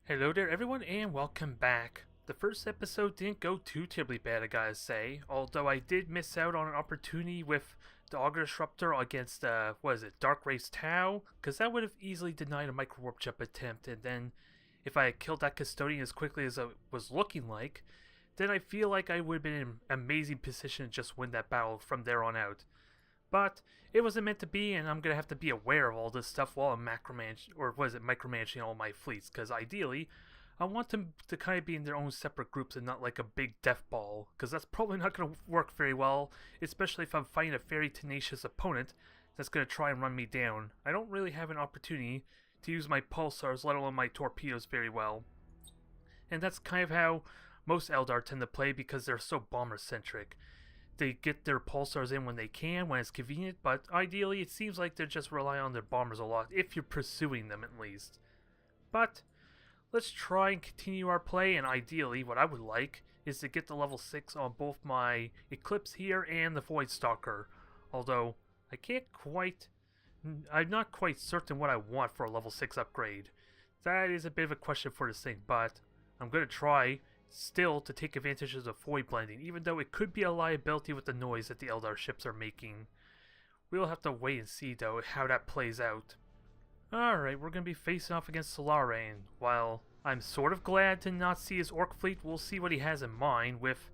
Hello there everyone and welcome back. The first episode didn't go too terribly bad, I gotta say, although I did miss out on an opportunity with the Auger Disruptor against, Dark Race Tau, because that would have easily denied a micro warp jump attempt, and then if I had killed that Custodian as quickly as it was looking like, then I feel like I would have been in an amazing position to just win that battle from there on out. But it wasn't meant to be, and I'm gonna have to be aware of all this stuff while I'm micromanaging all my fleets. Because ideally, I want them to kind of be in their own separate groups and not like a big death ball. Because that's probably not gonna work very well, especially if I'm fighting a very tenacious opponent that's gonna try and run me down. I don't really have an opportunity to use my pulsars, let alone my torpedoes, very well. And that's kind of how most Eldar tend to play because they're so bomber-centric. They get their pulsars in when they can, when it's convenient, but ideally it seems like they just rely on their bombers a lot, if you're pursuing them at least. But let's try and continue our play, and ideally what I would like is to get to level 6 on both my Eclipse here and the Void Stalker. Although I'm not quite certain what I want for a level 6 upgrade. That is a bit of a question for this thing, but I'm going to try still to take advantage of the void blending, even though it could be a liability with the noise that the Eldar ships are making. We'll have to wait and see though how that plays out. Alright, we're going to be facing off against Solarian. While I'm sort of glad to not see his Orc fleet, we'll see what he has in mind with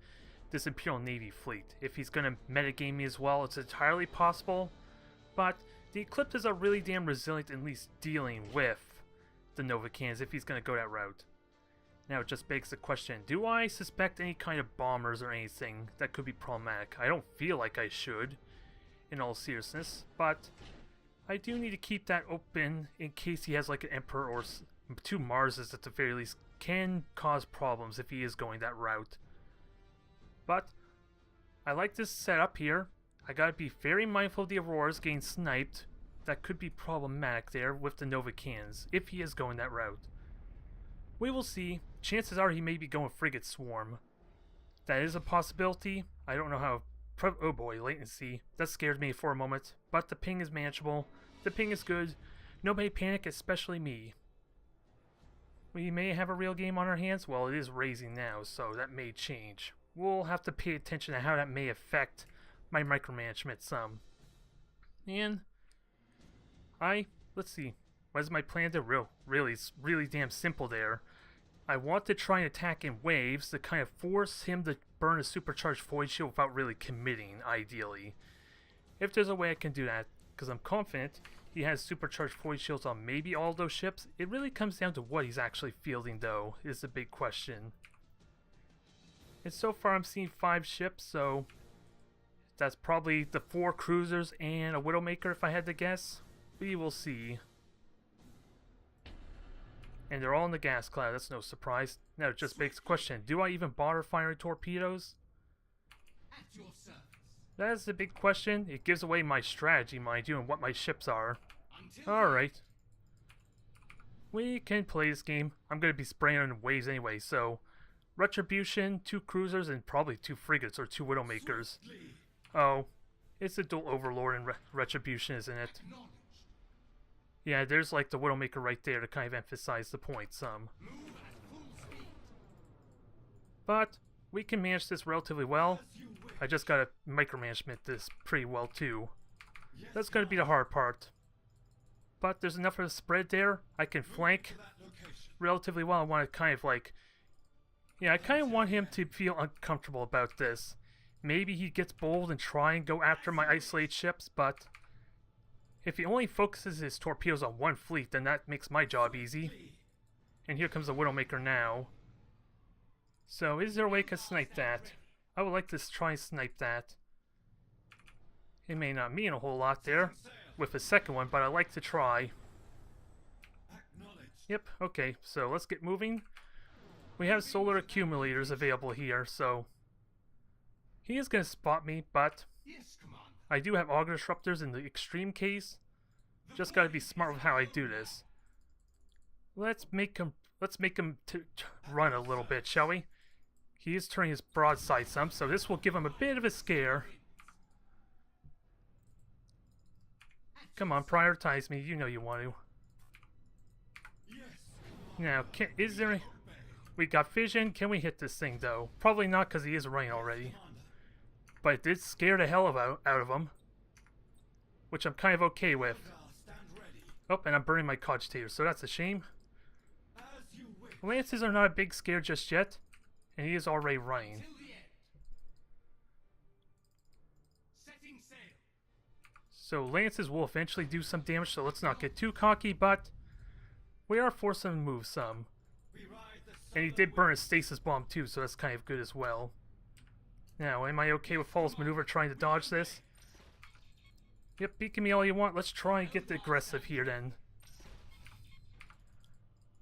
this Imperial Navy fleet. If he's going to metagame me as well, it's entirely possible, but the Eclipses are really damn resilient, at least dealing with the Nova cannons if he's going to go that route. Now it just begs the question, do I suspect any kind of bombers or anything that could be problematic? I don't feel like I should, in all seriousness, but I do need to keep that open in case he has like an Emperor or two Marses at the very least can cause problems if he is going that route. But I like this setup here. I gotta be very mindful of the Auroras getting sniped. That could be problematic there with the Nova cannons if he is going that route. We will see. Chances are he may be going Frigate Swarm. That is a possibility. I don't know how... Oh boy, latency. That scared me for a moment. But the ping is manageable. The ping is good. Nobody panic, especially me. We may have a real game on our hands. Well, it is raising now, so that may change. We'll have to pay attention to how that may affect my micromanagement some. And... Let's see. What is my plan to it's really damn simple there. I want to try and attack in waves to kind of force him to burn a supercharged void shield without really committing, ideally. If there's a way I can do that, because I'm confident he has supercharged void shields on maybe all those ships. It really comes down to what he's actually fielding though, is the big question. And so far I'm seeing 5 ships, so that's probably the 4 cruisers and a Widowmaker if I had to guess. We will see. And they're all in the gas cloud, that's no surprise. Now it just begs the question, do I even bother firing torpedoes? That is the big question. It gives away my strategy, mind you, and what my ships are. Alright. We can play this game. I'm going to be spraying on waves anyway, so... Retribution, 2 cruisers, and probably 2 frigates or 2 Widowmakers. Oh, it's the dual Overlord and Retribution, isn't it? Yeah, there's like the Widowmaker right there to kind of emphasize the point some. But we can manage this relatively well. I just gotta micromanagement this pretty well too. That's gonna be the hard part. But there's enough of a spread there. I can flank relatively well. I want to kind of like... Yeah, I kind of want him to feel uncomfortable about this. Maybe he gets bold and try and go after my isolated ships, but... If he only focuses his torpedoes on one fleet, then that makes my job easy. And here comes the Widowmaker now. So, is there a way I can snipe that? I would like to try and snipe that. It may not mean a whole lot there with the second one, but I like to try. Yep, okay, so let's get moving. We have solar accumulators available here, so... He is going to spot me, but... I do have Auger Disruptors in the extreme case. Just gotta be smart with how I do this. Let's make him run a little bit, shall we? He is turning his broadside some, so this will give him a bit of a scare. Come on, prioritize me. You know you want to. Now, is there... We got vision. Can we hit this thing, though? Probably not, because he is running already. But it did scare the hell out of him. Which I'm kind of okay with. Oh, and I'm burning my cogitator, so that's a shame. Lances are not a big scare just yet. And he is already running. So lances will eventually do some damage, so let's not get too cocky, but we are forcing him to move some. And he did burn a stasis bomb too, so that's kind of good as well. Now, am I okay with false maneuver trying to dodge this? Yep, beacon me all you want. Let's try and get aggressive here then.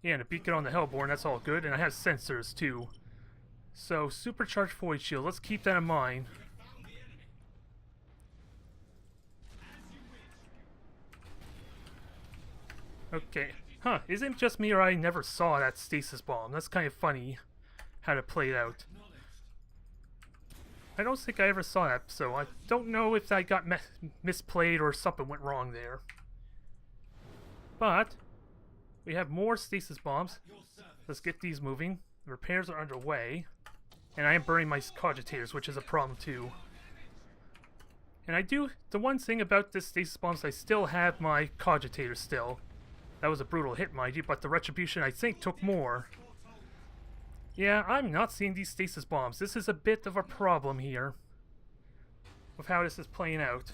Yeah, and a beacon on the Hellborn, that's all good. And I have sensors too. So, supercharged void shield, let's keep that in mind. Okay. Huh, isn't it just me or I never saw that stasis bomb? That's kind of funny how it played out. I don't think I ever saw that, so I don't know if I got misplayed or something went wrong there. But we have more stasis bombs. Let's get these moving. The repairs are underway. And I am burning my cogitators, which is a problem too. And the one thing about this stasis bomb is I still have my cogitators still. That was a brutal hit, mind you, but the retribution I think took more. Yeah, I'm not seeing these stasis bombs. This is a bit of a problem here. Of how this is playing out.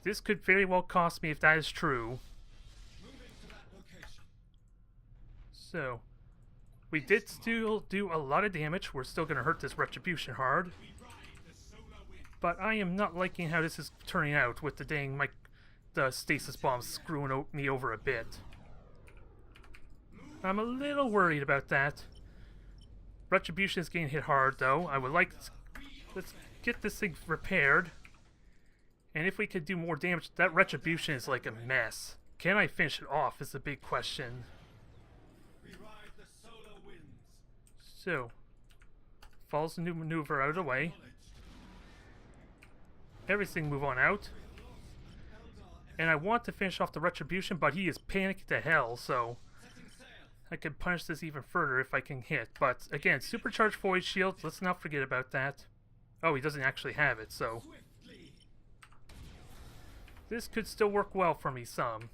This could very well cost me if that is true. So, we did still do a lot of damage. We're still going to hurt this retribution hard. But I am not liking how this is turning out with the stasis bombs screwing me over a bit. I'm a little worried about that. Retribution is getting hit hard, though. I would like let's get this thing repaired. And if we could do more damage, that retribution is like a mess. Can I finish it off is the big question. So, follows the new maneuver out of the way. Everything move on out. And I want to finish off the retribution, but he is panicked to hell, so I can punish this even further if I can hit. But again, supercharged void shield, let's not forget about that. Oh, he doesn't actually have it, so this could still work well for me some.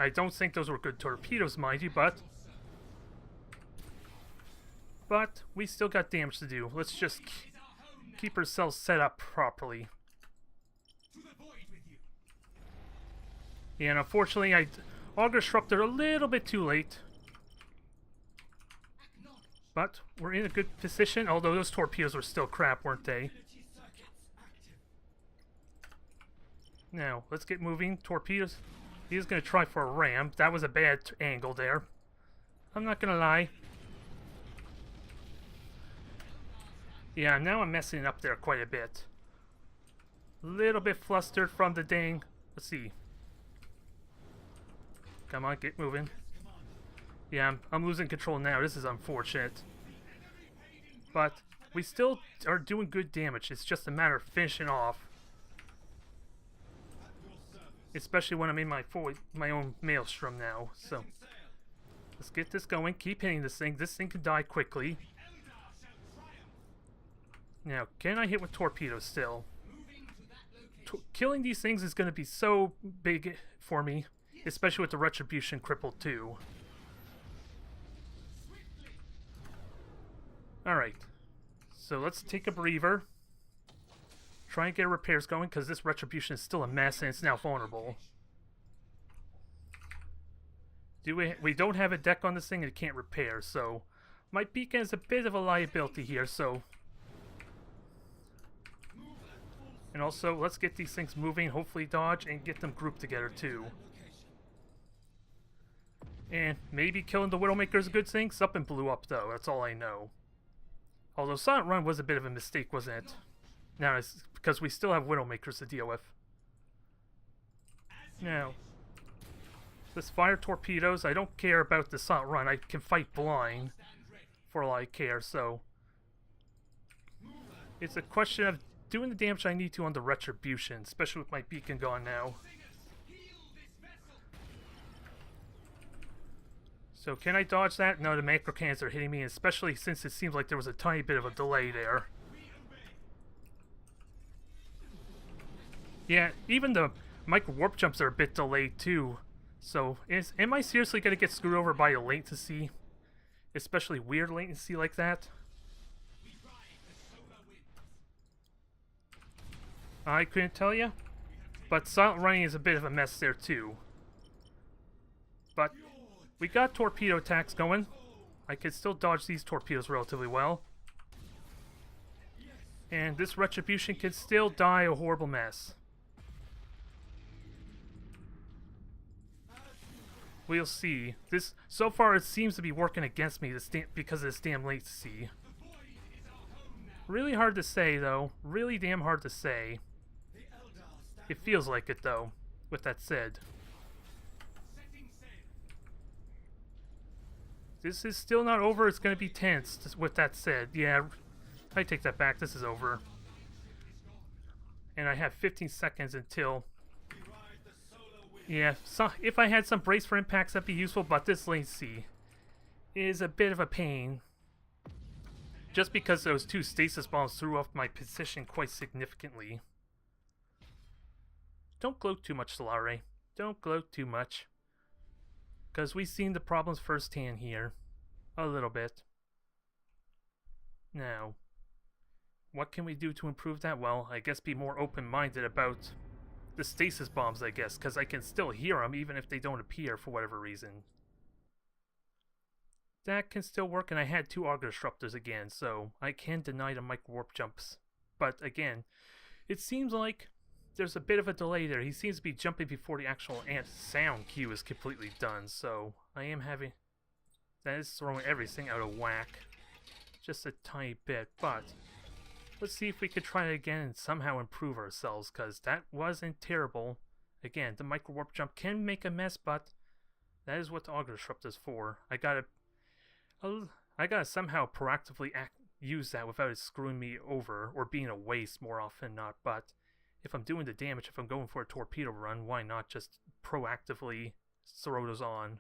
I don't think those were good torpedoes, mind you, but we still got damage to do. Let's just keep ourselves set up properly. Yeah, and unfortunately, I auger disrupted a little bit too late. But we're in a good position, although those torpedoes were still crap, weren't they? Now, let's get moving. Torpedoes. He's going to try for a ram. That was a bad angle there. I'm not going to lie. Yeah, now I'm messing it up there quite a bit. Little bit flustered from the dang. Let's see. Come on, get moving. Yeah, I'm losing control now. This is unfortunate. But we still are doing good damage. It's just a matter of finishing off. Especially when I'm in my own maelstrom now. So let's get this going. Keep hitting this thing. This thing can die quickly. Now, can I hit with torpedoes still? Killing these things is going to be so big for me. Especially with the retribution crippled too. Alright. So let's take a breather. Try and get repairs going, because this retribution is still a mess and it's now vulnerable. We don't have a deck on this thing and it can't repair, so my beacon is a bit of a liability here, so. And also, let's get these things moving, hopefully dodge, and get them grouped together too. And maybe killing the Widowmaker is a good thing. Something blew up though, that's all I know. Although Silent Run was a bit of a mistake, wasn't it? Now, it's because we still have Widowmakers to deal with. Now, let's fire torpedoes. I don't care about the Silent Run. I can fight blind for all I care, so it's a question of doing the damage I need to on the retribution, especially with my beacon gone now. So can I dodge that? No, the macro cannons are hitting me, especially since it seems like there was a tiny bit of a delay there. Yeah, even the micro warp jumps are a bit delayed too. So am I seriously going to get screwed over by a latency? Especially weird latency like that? I couldn't tell you. But silent running is a bit of a mess there too. But we got torpedo attacks going. I could still dodge these torpedoes relatively well. And this retribution can still die a horrible mess. We'll see. This so far it seems to be working against me because of this damn latency. Really hard to say though. Really damn hard to say. It feels like it though, with that said. This is still not over, it's going to be tense, with that said. Yeah, I take that back, this is over. And I have 15 seconds until... Yeah, so if I had some brace for impacts that'd be useful, but this latency is a bit of a pain. Just because those two stasis bombs threw off my position quite significantly. Don't gloat too much, Solarian. Don't gloat too much. Because we've seen the problems firsthand here. A little bit. Now, what can we do to improve that? Well, I guess be more open-minded about the stasis bombs, I guess. Because I can still hear them even if they don't appear for whatever reason. That can still work, and I had 2 auger disruptors again, so I can deny the micro warp jumps. But again, it seems like there's a bit of a delay there. He seems to be jumping before the actual sound cue is completely done, so I am having... That is throwing everything out of whack. Just a tiny bit, but let's see if we could try it again and somehow improve ourselves, because that wasn't terrible. Again, the micro warp jump can make a mess, but that is what the auger disrupt is for. I gotta somehow proactively use that without it screwing me over or being a waste more often than not, but if I'm doing the damage, if I'm going for a torpedo run, why not just proactively throw those on?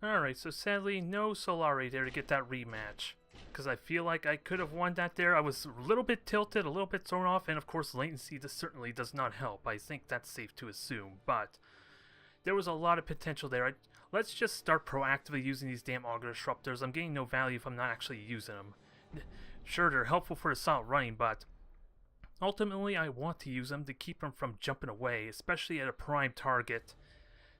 Alright, so sadly, no Solarian there to get that rematch. Because I feel like I could have won that there. I was a little bit tilted, a little bit thrown off, and of course latency certainly does not help. I think that's safe to assume, but there was a lot of potential there. Let's just start proactively using these damn auger disruptors. I'm getting no value if I'm not actually using them. Sure, they're helpful for the silent running, but ultimately, I want to use them to keep him from jumping away, especially at a prime target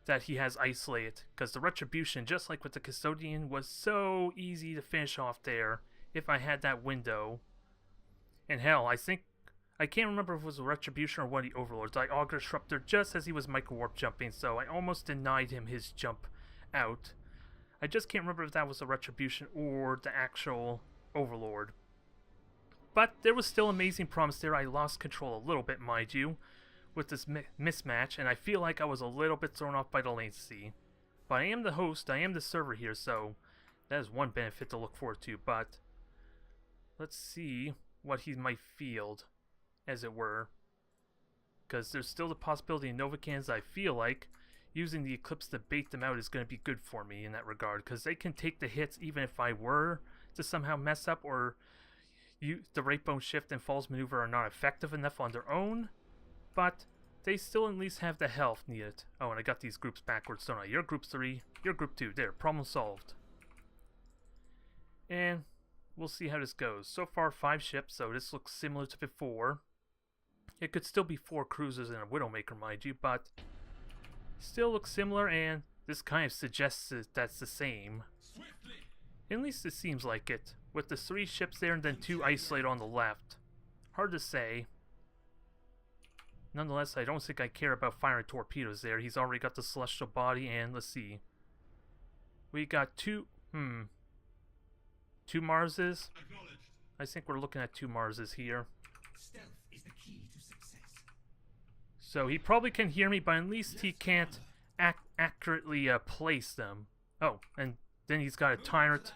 that he has isolated. Because the retribution, just like with the custodian, was so easy to finish off there if I had that window. And hell, I can't remember if it was a retribution or one of the overlords. I auger disruptor just as he was micro warp jumping, so I almost denied him his jump out. I just can't remember if that was a retribution or the actual overlord. But there was still amazing promise there. I lost control a little bit, mind you, with this mismatch, and I feel like I was a little bit thrown off by the latency. But I am the host, I am the server here, so that is one benefit to look forward to. But let's see what he might field, as it were. Because there's still the possibility of Nova cannons. I feel like using the Eclipse to bait them out is going to be good for me in that regard. Because they can take the hits even if I were to somehow mess up, or the Right Bone Shift and Falls Maneuver are not effective enough on their own, but they still at least have the health needed. Oh, and I got these groups backwards, don't I? You're group 3, you're group 2. There, problem solved. And we'll see how this goes. So far, 5 ships, so this looks similar to before. It could still be 4 cruisers and a Widowmaker, mind you, but still looks similar, and this kind of suggests that that's the same. At least it seems like it, with the 3 ships there and then 2 isolated on the left. Hard to say. Nonetheless, I don't think I care about firing torpedoes there. He's already got the celestial body, and let's see. We got 2 Marses? I think we're looking at 2 Marses here. Stealth is the key to success. So he probably can hear me, but at least he can't accurately place them. Oh, and then he's got a Tyrant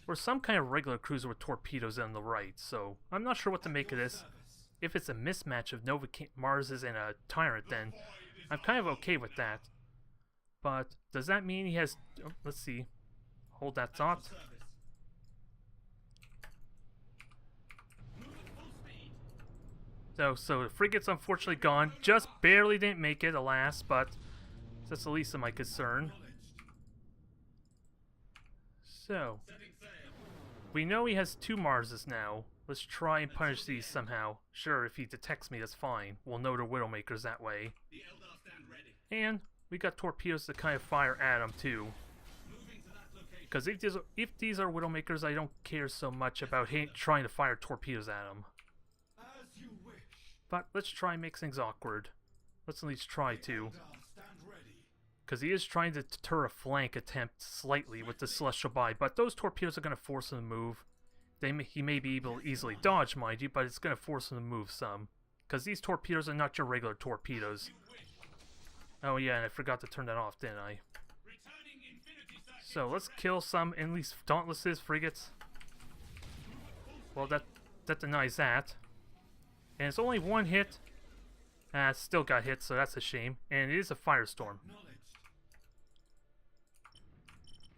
or some kind of regular cruiser with torpedoes on the right, so I'm not sure what to make of this. If it's a mismatch of Nova Marses and a Tyrant, then I'm kind of okay with that. But does that mean he has... Oh, let's see. Hold that thought. Service. Move at full speed. So the frigate's unfortunately gone. Just barely didn't make it, alas, but that's the least of my concern. So, Setting sail. we know he has 2 Marses now. Let's try and punish these somehow. Sure, if he detects me, that's fine. We'll know they're Widowmakers that way. The Eldar stand ready. And we got torpedoes to kind of fire at them too. Moving to that location. Because if these are Widowmakers, I don't care so much about trying to fire torpedoes at them. As you wish. But let's try and make things awkward. Let's at least try to. Eldar stand ready. Because he is trying to deter a flank attempt slightly with the Celestial Buy. But those torpedoes are going to force him to move. He may be able to easily dodge, mind you, but it's going to force him to move some. Because these torpedoes are not your regular torpedoes. Oh yeah, and I forgot to turn that off, didn't I? Returning infinity circuit. So let's kill some at least Dauntlesses, frigates. Well, that denies that. And it's only 1 hit. Still got hit, so that's a shame. And it is a firestorm. Acknowledged.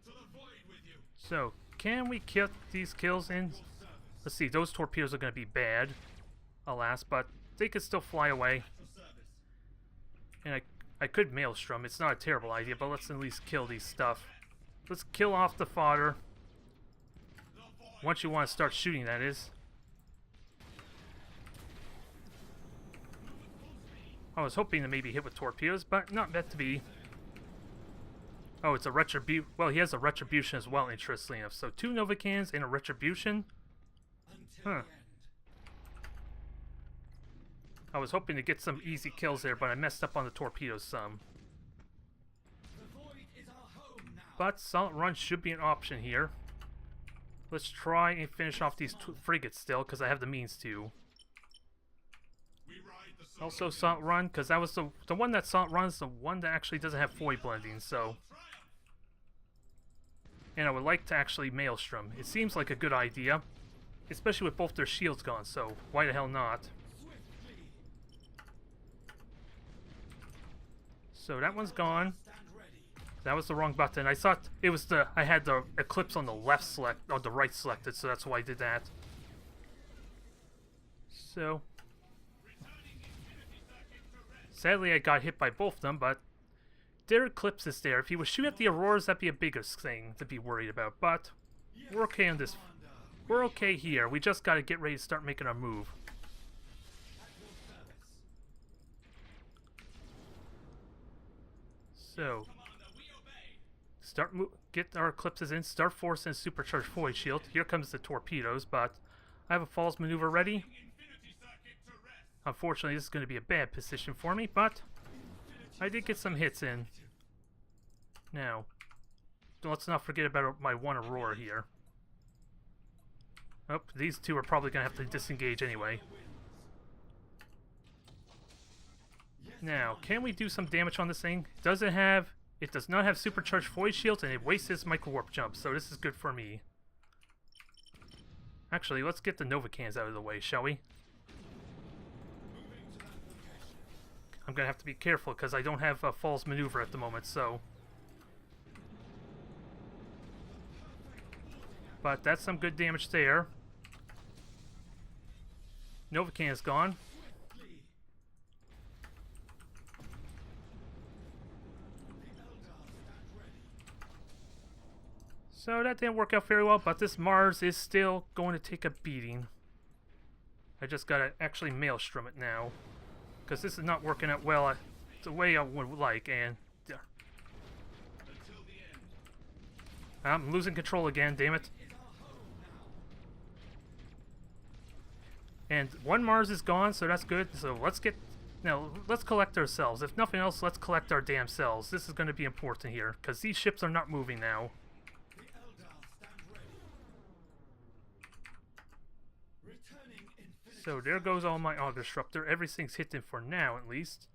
To the void with you. So, can we get these kills in? Let's see, those torpedoes are going to be bad, alas, but they could still fly away. For service. And I could Maelstrom, it's not a terrible idea, but let's at least kill these stuff. Let's kill off the fodder. The void. Once you want to start shooting, that is. I was hoping to maybe hit with torpedoes, but not meant to be. Oh, it's a retribution. Well, he has a retribution as well, interestingly enough. So 2 Novacans and a retribution. Until Huh. the end. I was hoping to get some easy kills there, but I messed up on the torpedoes some. The void is our home now. But solid run should be an option here. Let's try and finish off these frigates still, because I have the means to. We ride the Solarian. Also solid run, because that was the one that solid runs, the one that actually doesn't have void blending, so. Triumph. And I would like to actually Maelstrom. It seems like a good idea, especially with both their shields gone, so why the hell not? Swiftly. So that one's gone. Stand ready. That was the wrong button. I thought it was I had the Eclipse on the left select, or the right selected, so that's why I did that. So, Returning infinity circuit to rest. sadly I got hit by both of them, but their Eclipse is there. If he was shooting at the Auroras, that'd be a bigger thing to be worried about, but we're okay on this. We're okay here. We just gotta get ready to start making our move. At your service. So, Commander, we obey. get our Eclipses in, start forcing Supercharged Void Shield. Here comes the torpedoes, but I have a false maneuver ready. Infinity circuit to rest. Unfortunately, this is going to be a bad position for me, but I did get some hits in. Now, let's not forget about my 1 Aurora here. Oh, these 2 are probably going to have to disengage anyway. Now, can we do some damage on this thing? It does not have supercharged void shields, and it wastes its micro warp jump, so this is good for me. Actually, let's get the Novacans out of the way, shall we? Moving to that location. I'm gonna have to be careful because I don't have a false maneuver at the moment, so. But that's some good damage there. Novacan is gone. Swiftly. The Eldar stand ready. So that didn't work out very well, but this Mars is still going to take a beating. I just gotta actually Maelstrom it now. Because this is not working out well the way I would like, and Until the end. I'm losing control again, damn it. Is our home now. And 1 Mars is gone, so that's good. So let's collect ourselves. If nothing else, let's collect our damn cells. This is going to be important here, because these ships are not moving now. The Eldar stand ready. Returning infinity. So there goes all my Auger Disruptor. Everything's hitting for now, at least.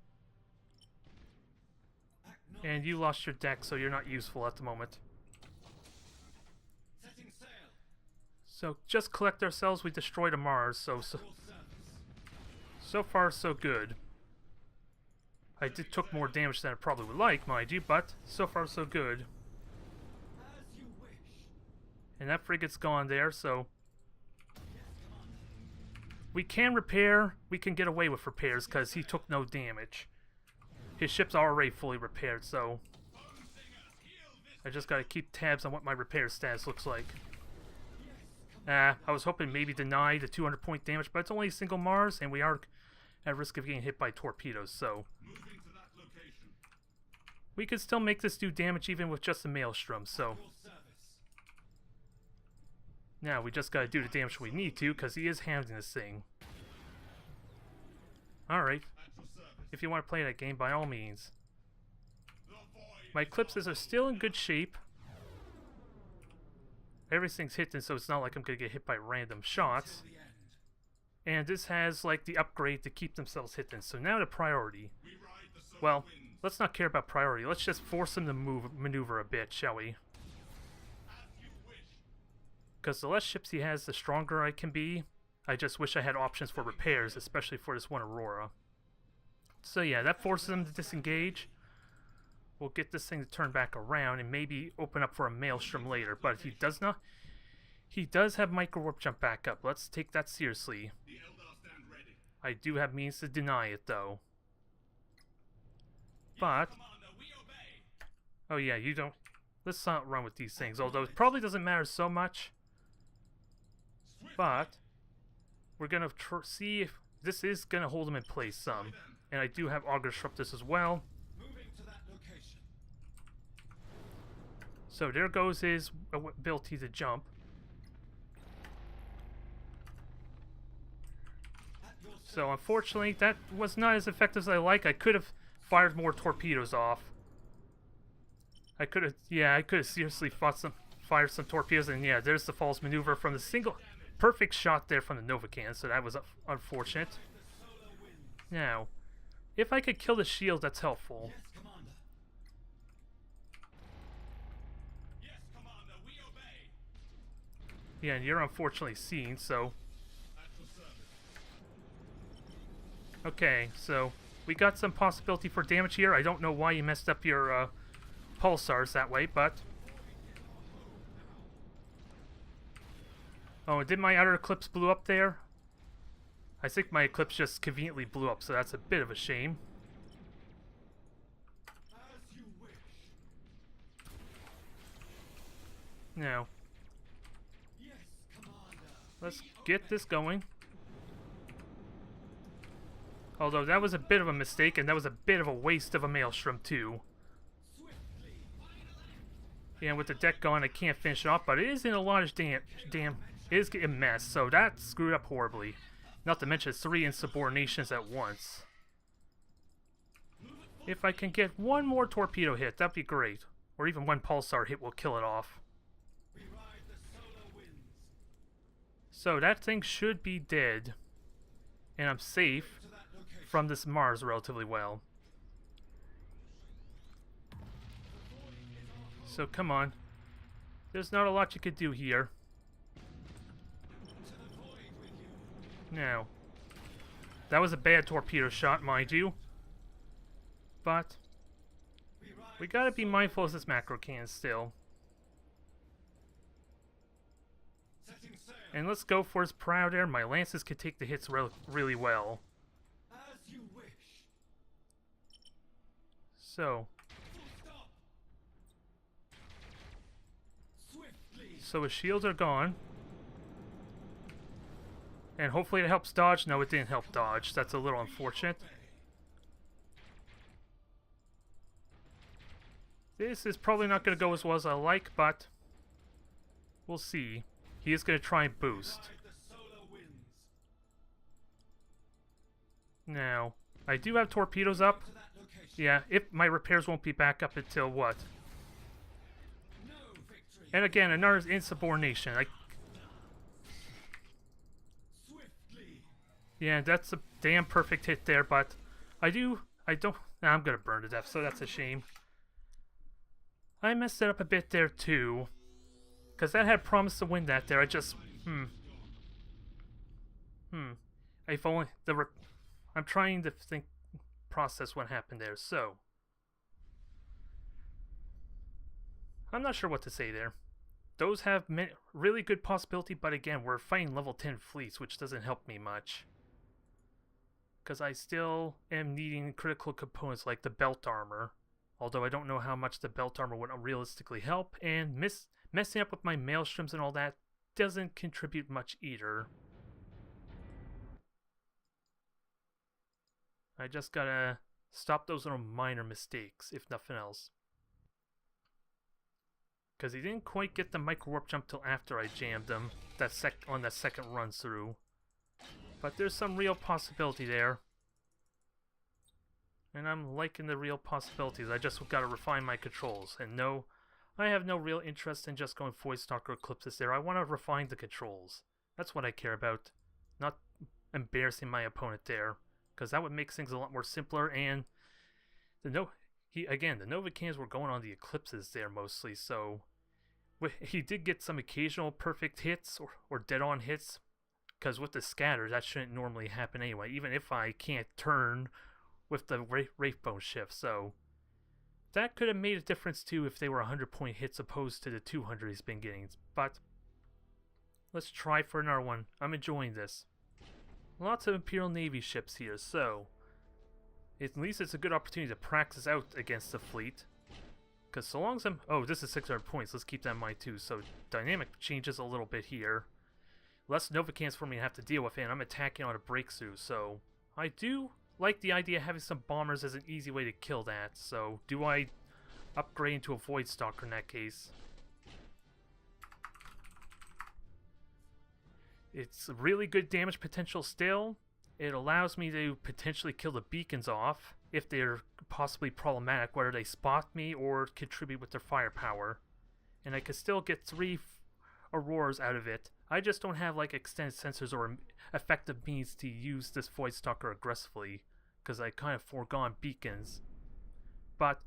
And you lost your deck, so you're not useful at the moment. Setting sail. So just collect ourselves. We destroyed a Mars, so Full service. so far so good. I took more damage than I probably would like, mind you, but so far so good. And that frigate's gone there, so we can repair. We can get away with repairs because he took no damage. His ship's already fully repaired, so I just gotta keep tabs on what my repair status looks like. I was hoping maybe deny the 200-point damage, but it's only a single Mars, and we are at risk of getting hit by torpedoes, so we could still make this do damage even with just a Maelstrom, so now we just gotta do the damage we need to, because he is handling this thing. Alright. If you want to play that game, by all means. My eclipses are still in good shape. Everything's hitting, so it's not like I'm going to get hit by random shots. And this has, like, the upgrade to keep themselves hitting. So now the priority. Well, let's not care about priority. Let's just force them to maneuver a bit, shall we? Because the less ships he has, the stronger I can be. I just wish I had options for repairs, especially for this one Aurora. So yeah, that forces them to disengage. We'll get this thing to turn back around and maybe open up for a Maelstrom later. But he does not. He does have micro warp jump back up. Let's take that seriously. I do have means to deny it though. But oh yeah, you don't. Let's not run with these things. Although it probably doesn't matter so much. But we're gonna see if this is gonna hold him in place some. And I do have Auger Disruptors as well. So there goes his ability to jump. So unfortunately, that was not as effective as I like. I could have fired more torpedoes off. I could have seriously fired some torpedoes, and yeah, there's the false maneuver from the single perfect shot there from the Nova Cannon. So that was unfortunate. Now, if I could kill the shield, that's helpful. Yeah, and you're unfortunately seen, so... Okay, so we got some possibility for damage here. I don't know why you messed up your pulsars that way, but... Oh, did my outer eclipse blew up there? I think my eclipse just conveniently blew up, so that's a bit of a shame. Now, let's get this going. Although that was a bit of a mistake, and that was a bit of a waste of a Maelstrom too. Yeah, with the deck gone, I can't finish it off, but it is in a lot of it is a mess, so that screwed up horribly. Not to mention 3 insubordinations at once. If I can get one more torpedo hit, that'd be great. Or even one pulsar hit will kill it off. So that thing should be dead. And I'm safe from this Mars relatively well. So come on. There's not a lot you could do here. Now, that was a bad torpedo shot, mind you. But we gotta be mindful of this macro cannon still. And let's go for his proud air. My lances can take the hits really well. So his shields are gone. And hopefully it helps dodge. No, it didn't help dodge. That's a little unfortunate. This is probably not going to go as well as I like, but we'll see. He is going to try and boost. Now, I do have torpedoes up. Yeah, if my repairs won't be back up until what? And again, another insubordination. Yeah, that's a damn perfect hit there, but I'm gonna burn to death, so that's a shame. I messed it up a bit there too, because that had promised to win that there. I just if only I'm trying to think process what happened there. So, I'm not sure what to say there. Those have really good possibility, but again, we're fighting level 10 fleets, which doesn't help me much. Because I still am needing critical components like the belt armor. Although I don't know how much the belt armor would realistically help, and messing up with my maelstroms and all that doesn't contribute much either. I just gotta stop those little minor mistakes, if nothing else. Because he didn't quite get the micro warp jump till after I jammed him on that second run through. But there's some real possibility there. And I'm liking the real possibilities. I just gotta refine my controls. And no, I have no real interest in just going Void Stalker Eclipses there. I want to refine the controls. That's what I care about. Not embarrassing my opponent there. Because that would make things a lot more simpler. And the Nova cans were going on the Eclipses there mostly. So he did get some occasional perfect hits or dead-on hits. Because with the scatter, that shouldn't normally happen anyway. Even if I can't turn with the Wraithbone shift, so that could have made a difference too if they were 100-point hits opposed to the 200 he's been getting. But let's try for another one. I'm enjoying this. Lots of Imperial Navy ships here, so at least it's a good opportunity to practice out against the fleet. Because so long as I'm... Oh, this is 600 points. Let's keep that in mind too. So dynamic changes a little bit here. Less Novacans for me to have to deal with, and I'm attacking on a breakthrough, so I do like the idea of having some bombers as an easy way to kill that. So do I upgrade into a Void Stalker in that case? It's really good damage potential still. It allows me to potentially kill the beacons off if they're possibly problematic, whether they spot me or contribute with their firepower. And I can still get 3 Auroras out of it. I just don't have like extended sensors or effective means to use this Void Stalker aggressively because I kind of foregone beacons. But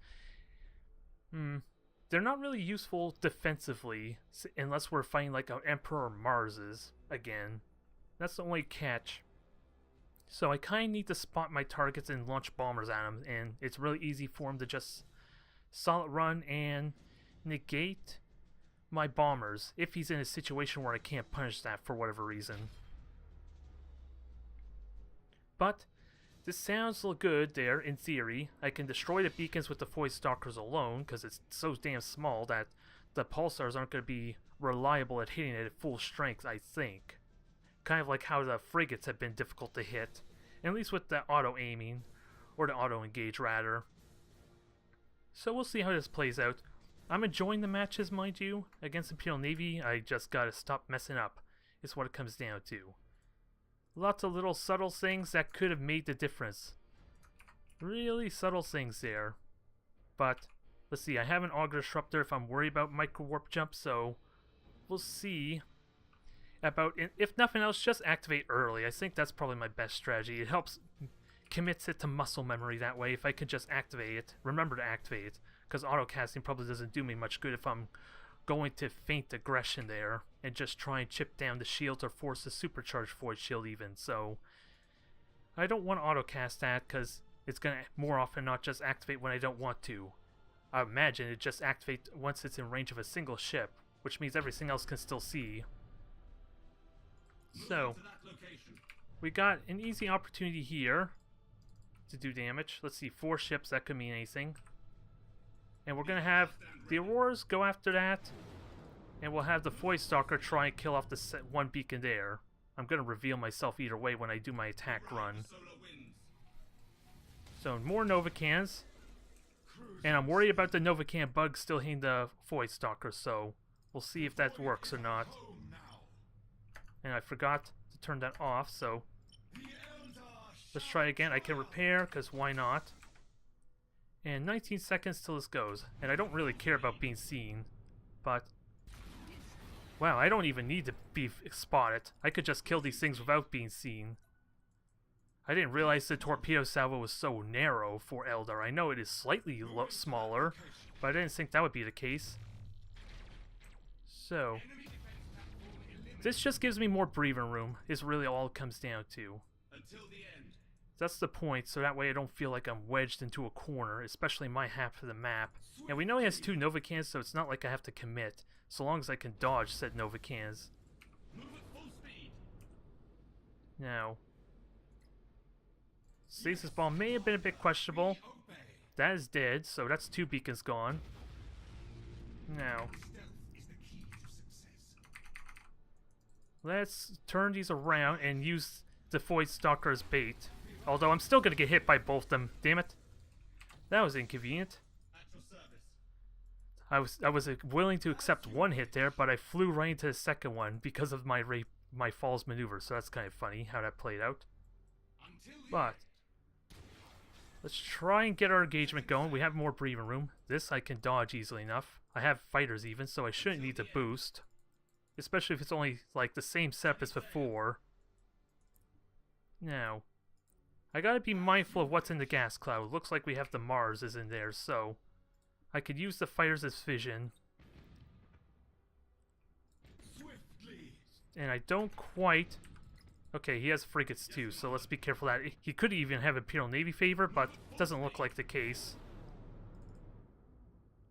they're not really useful defensively unless we're fighting like an Emperor Mars's again. That's the only catch. So I kind of need to spot my targets and launch bombers at them, and it's really easy for them to just solid run and negate my bombers if he's in a situation where I can't punish that for whatever reason. But this sounds good there in theory. I can destroy the beacons with the Void Stalkers alone because it's so damn small that the pulsars aren't going to be reliable at hitting it at full strength, I think. Kind of like how the frigates have been difficult to hit, at least with the auto aiming, or the auto engage rather. So we'll see how this plays out. I'm enjoying the matches, mind you, against Imperial Navy. I just gotta stop messing up, is what it comes down to. Lots of little subtle things that could have made the difference. Really subtle things there. But, let's see, I have an Auger Disruptor if I'm worried about micro warp jump, so we'll see about, if nothing else, just activate early. I think that's probably my best strategy. It helps, commits it to muscle memory that way if I could just activate it, remember to activate it. Because auto-casting probably doesn't do me much good if I'm going to feint aggression there and just try and chip down the shields or force a supercharged Void Shield even. So I don't want to auto-cast that because it's going to more often not just activate when I don't want to. I imagine it just activates once it's in range of a single ship, which means everything else can still see. So we got an easy opportunity here to do damage. Let's see, 4 ships, that could mean anything. And we're going to have the Auroras go after that. And we'll have the Void Stalker try and kill off the one beacon there. I'm going to reveal myself either way when I do my attack run. So more Novacans. And I'm worried about the Novacan bug still hitting the Void Stalker. So we'll see if that works or not. And I forgot to turn that off. So let's try again. I can repair because why not? And 19 seconds till this goes. And I don't really care about being seen. But wow, I don't even need to be spotted. I could just kill these things without being seen. I didn't realize the torpedo salvo was so narrow for Eldar. I know it is slightly smaller, but I didn't think that would be the case. So this just gives me more breathing room, is really all it comes down to. Until the end. That's the point, so that way I don't feel like I'm wedged into a corner, especially my half of the map. And we know he has 2 Nova cans, so it's not like I have to commit, so long as I can dodge said Nova cans. Move at full speed. Now, Stasis Bomb may have been a bit questionable. Obey. That is dead, so that's 2 beacons gone. Now, Stealth is the key to success. let's turn these around and use the Void Stalker as bait. Although I'm still going to get hit by both of them. Damn it. That was inconvenient. At your service. I was willing to accept 1 hit there, but I flew right into the second one because of my falls maneuver. So that's kind of funny how that played out. Until the But let's try and get our engagement going. We have more breathing room. This I can dodge easily enough. I have fighters even, so I shouldn't need to boost. Especially if it's only like the same setup as before. Now, I gotta be mindful of what's in the gas cloud. Looks like we have the Mars is in there, so I could use the fighters as vision. swiftly. And I don't quite... Okay, he has frigates too, so let's be careful that... He could even have Imperial Navy favor, but it doesn't look like the case.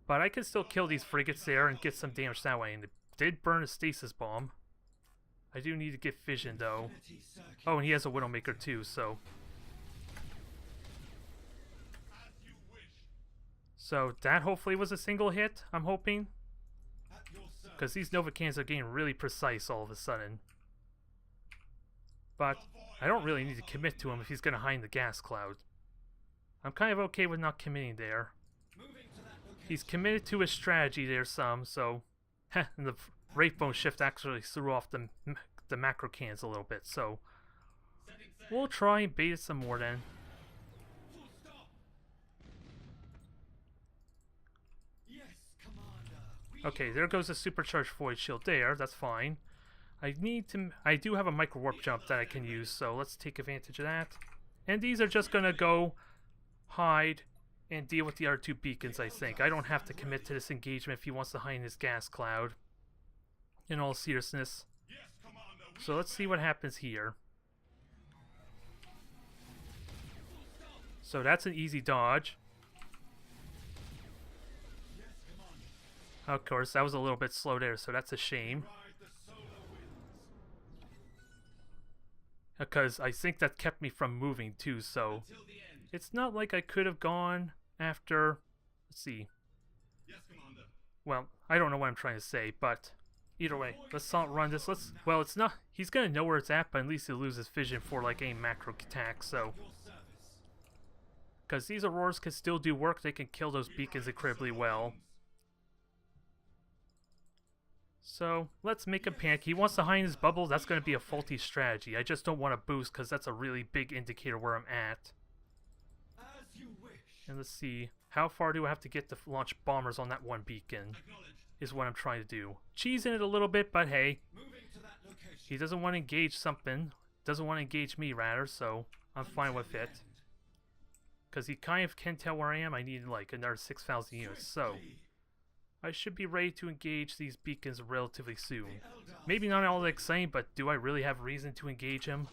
But I can still kill these frigates there and get some damage that way. And it did burn a stasis bomb. I do need to get vision though. Infinity circuit. Oh, and he has a Widowmaker too, so... As you wish. So that hopefully was a single hit, I'm hoping. At your service. Because these Nova cans are getting really precise all of a sudden. But I don't really need to commit to him if he's going to hide in the gas cloud. I'm kind of okay with not committing there. Moving to that location. He's committed to his strategy there some, so... Heh, and the Wraithbone shift actually threw off the macro cans a little bit, so... Setting sail. We'll try and bait it some more then. Full stop. Yes, Commander. We Okay, there goes the supercharged void shield there, that's fine. I do have a micro warp jump that I can use, so let's take advantage of that. And these are just gonna go hide and deal with the other 2 beacons, I think. I don't have to commit to this engagement if he wants to hide in his gas cloud. In all seriousness. Yes, Commander. We So let's see what happens here. So that's an easy dodge. Yes, Commander. Of course, that was a little bit slow there, so that's a shame. Ride the solar winds. Because I think that kept me from moving too, so... Till the end. It's not like I could have gone after... Let's see. Yes, Commander. Well, I don't know what I'm trying to say, but... Either way, let's not run this. Well, it's not... He's gonna know where it's at, but at least he'll lose his vision for, like, a macro attack, so... Your service. Because these Auroras can still do work, they can kill those beacons incredibly well. So, let's make him panic. He wants to hide in his bubble, that's gonna be a faulty strategy. I just don't want to boost, because that's a really big indicator where I'm at. As you wish. And let's see, how far do I have to get to launch bombers on that one beacon? Acknowledge. Is what I'm trying to do. Cheesing it a little bit, but hey, Moving to that location. he doesn't want to engage something. Doesn't want to engage me, rather, so I'm fine with it. Because he kind of can tell where I am. I need like another 6,000 units, so I should be ready to engage these beacons relatively soon. Maybe not all that exciting, but do I really have reason to engage him?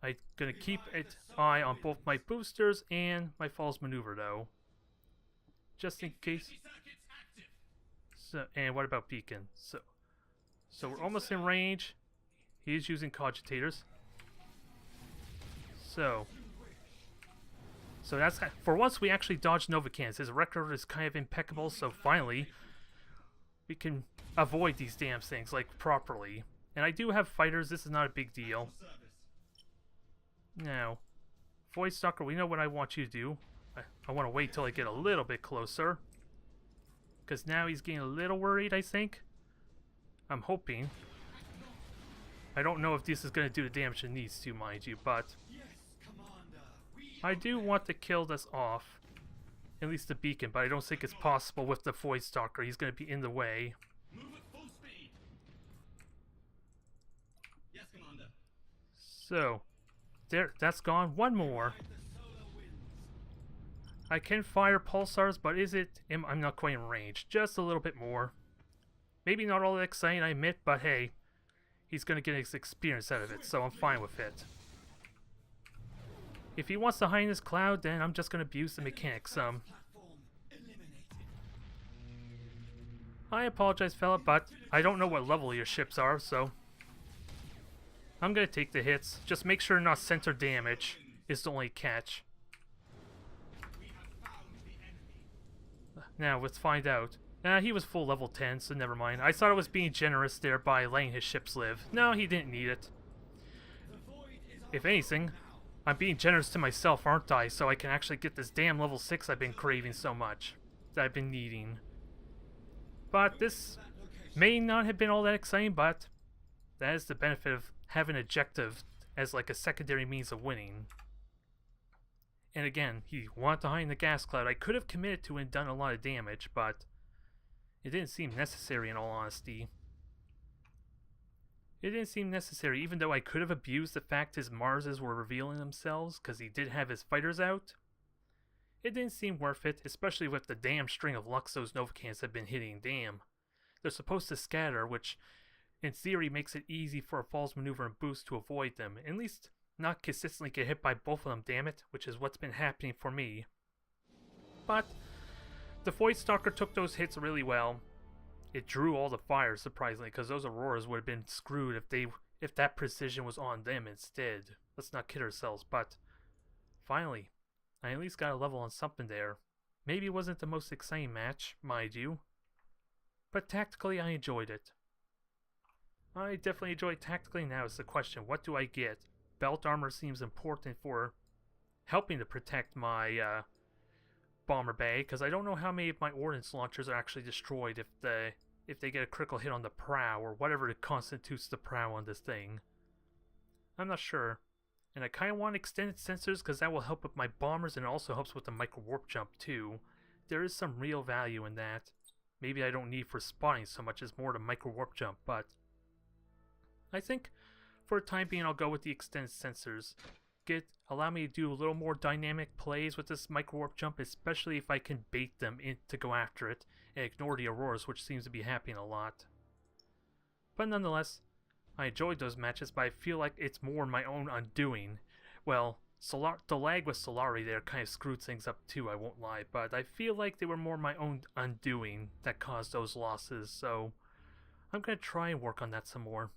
I'm gonna keep an eye on both my boosters and my falls maneuver, though. Just in case. Circuits active. So, and what about beacon? So we're almost in range. He is using cogitators. So that's for once we actually dodged Novacans. His record is kind of impeccable. So finally, we can avoid these damn things like properly. And I do have fighters. This is not a big deal. Service. Now, Void Stalker, we know what I want you to do. I want to wait till I get a little bit closer. Because now he's getting a little worried, I think. I'm hoping. I don't know if this is going to do the damage it needs to, mind you, but Yes, Commander. We I do want to kill this off. At least the beacon, but I don't think it's possible with the Void Stalker. He's going to be in the way. move at full speed. Yes, Commander. So, there, that's gone. One more. Ride the solar winds. I can fire pulsars, but I'm not quite in range. Just a little bit more. Maybe not all that exciting, I admit, but hey, he's going to get his experience out of it, so I'm fine with it. If he wants to hide in his cloud, then I'm just gonna abuse the mechanics some. I apologize, fella, but I don't know what level your ships are, so I'm gonna take the hits. Just make sure not center damage is the only catch. Now, let's find out. He was full level 10, so never mind. I thought I was being generous there by letting his ships live. No, he didn't need it. If anything, I'm being generous to myself, aren't I? So I can actually get this damn level 6 I've been craving so much. That I've been needing. But this may not have been all that exciting, but that is the benefit of having an objective as like a secondary means of winning. And again, he wanted to hide in the gas cloud. I could have committed to and done a lot of damage, but it didn't seem necessary in all honesty. It didn't seem necessary, even though I could have abused the fact his Marses were revealing themselves, because he did have his fighters out. It didn't seem worth it, especially with the damn string of Lux those Novacans have been hitting. Damn. They're supposed to scatter, which in theory makes it easy for a false maneuver and boost to avoid them. At least not consistently get hit by both of them, damn it, which is what's been happening for me. But the Void Stalker took those hits really well. It drew all the fire, surprisingly, because those Auroras would have been screwed if that precision was on them instead. Let's not kid ourselves, but finally, I at least got a level on something there. Maybe it wasn't the most exciting match, mind you, but tactically I enjoyed it. I definitely enjoyed tactically. Now is the question, what do I get? Belt armor seems important for helping to protect my bomber bay, because I don't know how many of my ordnance launchers are actually destroyed if they get a critical hit on the prow, or whatever constitutes the prow on this thing. I'm not sure. And I kind of want extended sensors, because that will help with my bombers, and it also helps with the micro warp jump too. There is some real value in that. Maybe I don't need for spotting so much as more to micro warp jump, but I think for the time being I'll go with the extended sensors. Allow me to do a little more dynamic plays with this micro warp jump, especially if I can bait them in to go after it and ignore the Auroras, which seems to be happening a lot. But nonetheless, I enjoyed those matches, but I feel like it's more my own undoing. Well, the lag with Solari there kind of screwed things up too, I won't lie, but I feel like they were more my own undoing that caused those losses, so I'm going to try and work on that some more.